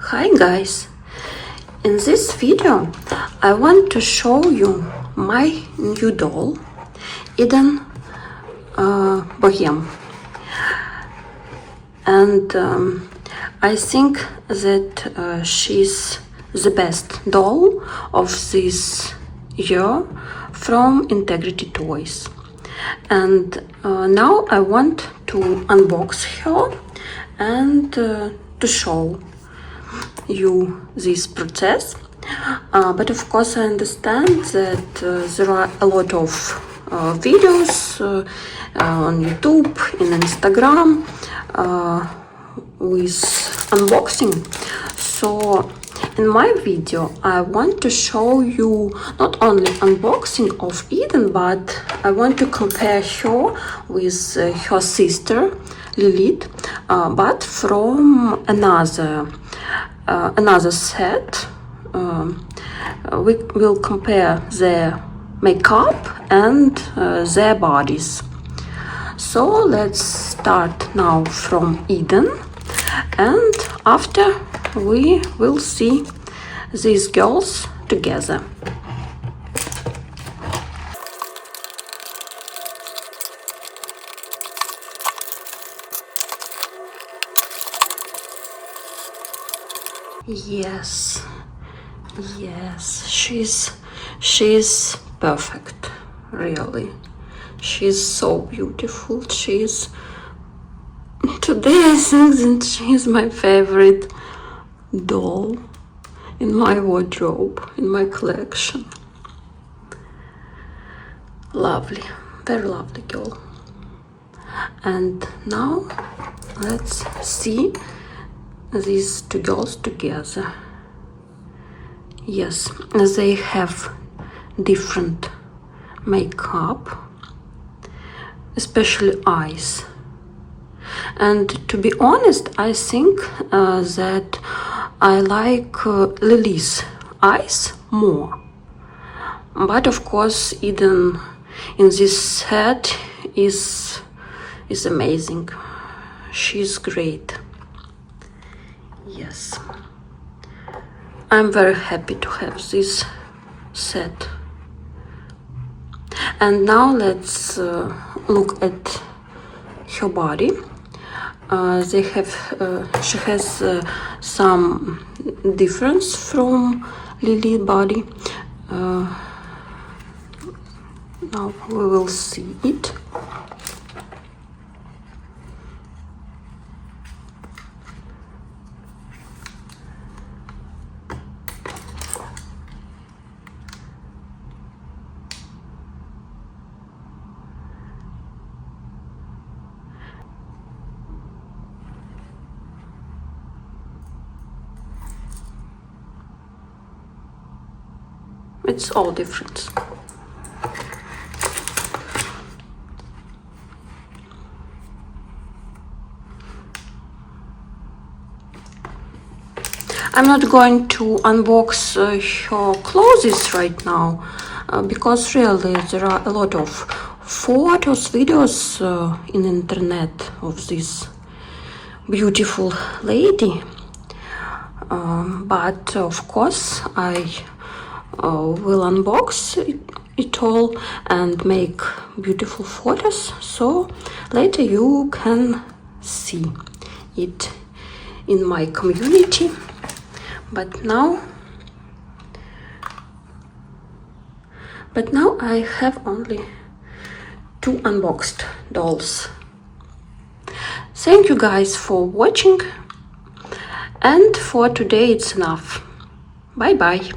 Hi guys! In this video I want to show you my new doll, Bohème. And I think that she's the best doll of this year from Integrity Toys. And now I want to unbox her and to show you this process. But of course I understand that there are a lot of videos on YouTube, in Instagram with unboxing. So in my video I want to show you not only unboxing of Eden, but I want to compare her with her sister Lilith, but from another set. We will compare their makeup and their bodies. So let's start now from Eden, and after we will see these girls together. Yes, she's perfect, really. She's so beautiful. Today I think that she's my favorite doll in my wardrobe, in my collection. Lovely, very lovely girl. And now let's see these two girls together. Yes, they have different makeup, especially eyes. And to be honest, I think that I like Lily's eyes more. But of course, Eden in this set is amazing. She's great. Yes, I'm very happy to have this set. And now let's look at her body. She has some difference from Lily's body. Now we will see it. It's all different. I'm not going to unbox her clothes right now because really there are a lot of photos, videos in internet of this beautiful lady. But of course I will unbox it all and make beautiful photos, so later you can see it in my community. But now I have only two unboxed dolls. Thank you guys for watching, and for today it's enough. Bye bye.